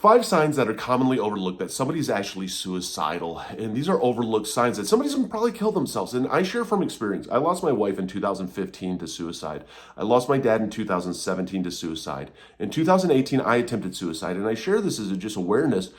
5 signs that are commonly overlooked that somebody's actually suicidal. And these are overlooked signs that somebody's gonna probably kill themselves. And I share from experience. I lost my wife in 2015 to suicide. I lost my dad in 2017 to suicide. In 2018, I attempted suicide. And I share this as just awareness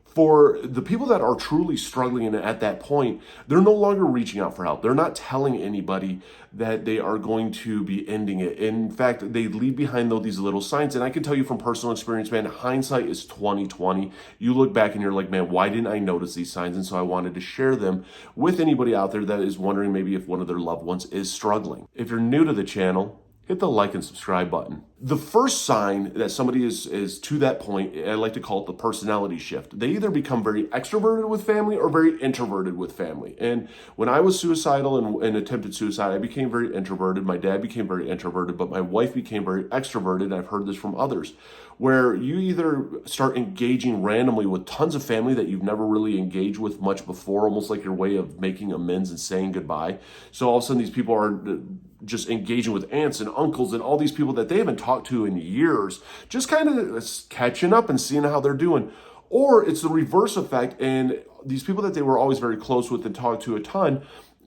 for the people that are truly struggling and at that point. They're no longer reaching out for help. They're not telling anybody that they are going to be ending it. In fact, they leave behind these little signs. And I can tell you from personal experience, man, hindsight is 2020. You look back and you're like, man, why didn't I notice these signs? And so I wanted to share them with anybody out there that is wondering maybe if one of their loved ones is struggling. If you're new to the channel, hit the like and subscribe button. The first sign that somebody is to that point, I like to call it the personality shift. They either become very extroverted with family or very introverted with family. And when I was suicidal and attempted suicide, I became very introverted. My dad became very introverted, but my wife became very extroverted. I've heard this from others, where you either start engaging randomly with tons of family that you've never really engaged with much before, almost like your way of making amends and saying goodbye. So all of a sudden these people are just engaging with aunts and uncles and all these people that they haven't talked to in years, just kind of catching up and seeing how they're doing. Or it's the reverse effect, and these people that they were always very close with and talked to a ton,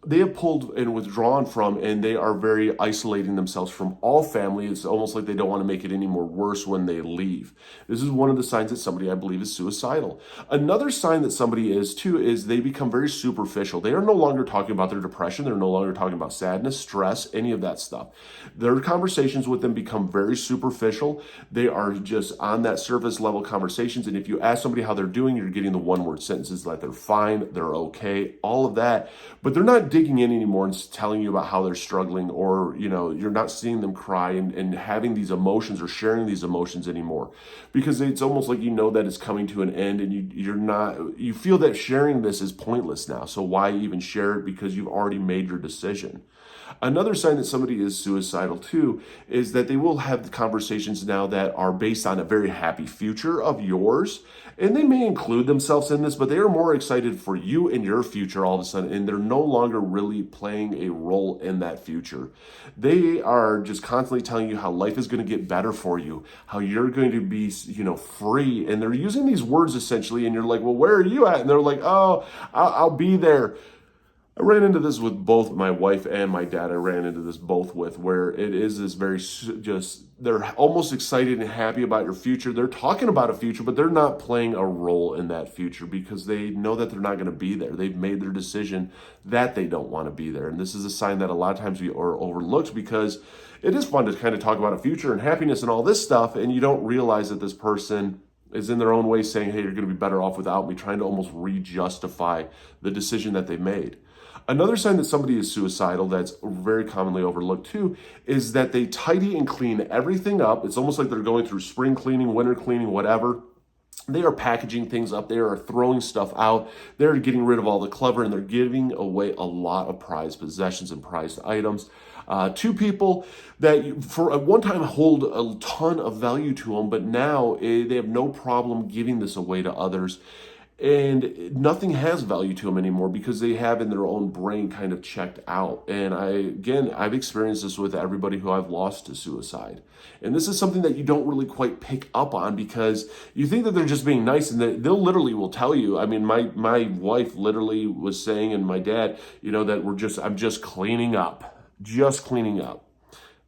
they have pulled and withdrawn from, and they are very isolating themselves from all family. It's almost like they don't want to make it any more worse when they leave. This is one of the signs that somebody, I believe, is suicidal. Another sign that somebody is too is they become very superficial. They are no longer talking about their depression. They're no longer talking about sadness, stress, any of that stuff. Their conversations with them become very superficial. They are just on that surface level conversations. And if you ask somebody how they're doing, you're getting the one word sentences like they're fine, they're okay, all of that. But they're not digging in anymore and telling you about how they're struggling, or you're not seeing them cry and having these emotions or sharing these emotions anymore, because it's almost like that it's coming to an end, and you feel that sharing this is pointless now. So why even share it, because you've already made your decision. Another sign that somebody is suicidal too is that they will have the conversations now that are based on a very happy future of yours. And they may include themselves in this, but they are more excited for you and your future all of a sudden. And they're no longer really playing a role in that future. They are just constantly telling you how life is going to get better for you, how you're going to be, free. And they're using these words essentially. And you're like, well, where are you at? And they're like, oh, I'll be there. I ran into this with both my wife and my dad. I ran into this both with, where it is this very they're almost excited and happy about your future. They're talking about a future, but they're not playing a role in that future because they know that they're not going to be there. They've made their decision that they don't want to be there. And this is a sign that a lot of times we are overlooked, because it is fun to kind of talk about a future and happiness and all this stuff, and you don't realize that this person is in their own way saying, hey, you're going to be better off without me, trying to almost re-justify the decision that they made. Another sign that somebody is suicidal that's very commonly overlooked too is that they tidy and clean everything up. It's almost like they're going through spring cleaning, winter cleaning, whatever. They are packaging things up. They are throwing stuff out. They're getting rid of all the clutter, and they're giving away a lot of prized possessions and prized items to people that for at one time hold a ton of value to them, but now they have no problem giving this away to others. And nothing has value to them anymore because they have in their own brain kind of checked out. And I've experienced this with everybody who I've lost to suicide. And this is something that you don't really quite pick up on, because you think that they're just being nice, and they'll literally will tell you. I mean, my wife literally was saying, and my dad, that I'm just cleaning up.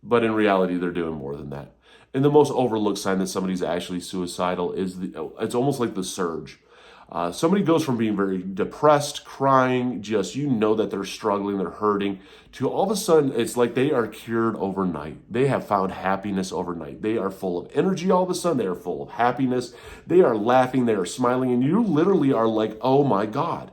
But in reality, they're doing more than that. And the most overlooked sign that somebody's actually suicidal is it's almost like the surge. Somebody goes from being very depressed, crying, just that they're struggling, they're hurting, to all of a sudden it's like they are cured overnight. They have found happiness overnight. They are full of energy all of a sudden. They are full of happiness. They are laughing. They are smiling. And you literally are like, oh my God.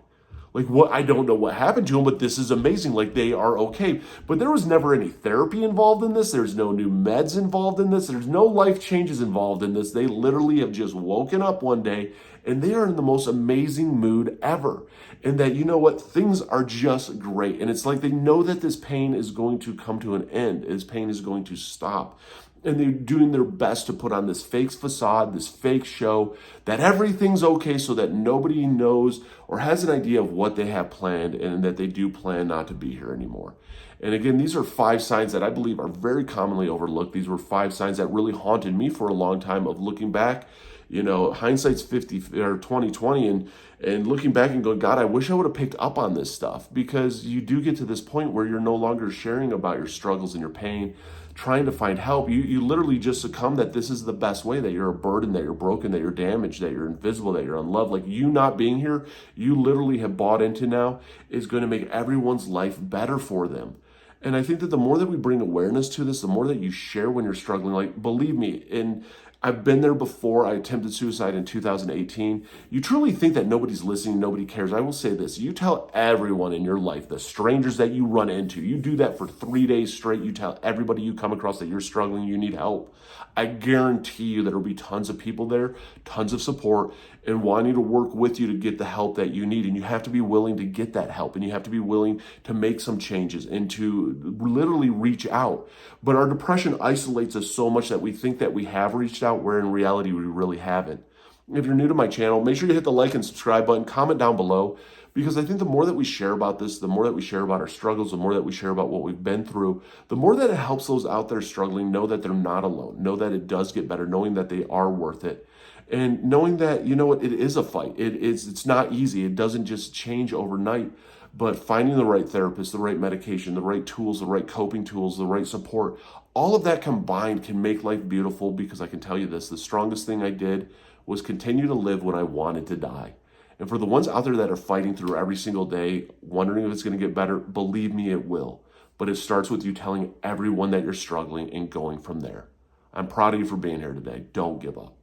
Like, what? I don't know what happened to them, but this is amazing. Like, they are okay. But there was never any therapy involved in this. There's no new meds involved in this. There's no life changes involved in this. They literally have just woken up one day and they are in the most amazing mood ever. And that, things are just great. And it's like they know that this pain is going to come to an end. This pain is going to stop. And they're doing their best to put on this fake facade, this fake show, that everything's okay, so that nobody knows or has an idea of what they have planned, and that they do plan not to be here anymore. And again, these are 5 signs that I believe are very commonly overlooked. These were 5 signs that really haunted me for a long time, of looking back. Hindsight's 50 or 2020, and looking back and going, God, I wish I would have picked up on this stuff, because you do get to this point where you're no longer sharing about your struggles and your pain, trying to find help. You literally just succumb that this is the best way, that you're a burden, that you're broken, that you're damaged, that you're invisible, that you're unloved. Like, you not being here, you literally have bought into now, is going to make everyone's life better for them. And I think that the more that we bring awareness to this, the more that you share when you're struggling, like, believe me, and I've been there before. I attempted suicide in 2018. You truly think that nobody's listening, nobody cares. I will say this: you tell everyone in your life, the strangers that you run into, you do that for 3 days straight. You tell everybody you come across that you're struggling, you need help. I guarantee you that there'll be tons of people there, tons of support, and wanting to work with you to get the help that you need. And you have to be willing to get that help, and you have to be willing to make some changes and to literally reach out. But our depression isolates us so much that we think that we have reached out, where in reality we really haven't. If you're new to my channel, make sure you hit the like and subscribe button, comment down below, because I think the more that we share about this, the more that we share about our struggles, the more that we share about what we've been through, the more that it helps those out there struggling know that they're not alone, know that it does get better, knowing that they are worth it, and knowing that, you know what, it is a fight. It's not easy. It doesn't just change overnight. But finding the right therapist, the right medication, the right tools, the right coping tools, the right support, all of that combined can make life beautiful. Because I can tell you this: the strongest thing I did was continue to live when I wanted to die. And for the ones out there that are fighting through every single day, wondering if it's going to get better, believe me, it will. But it starts with you telling everyone that you're struggling and going from there. I'm proud of you for being here today. Don't give up.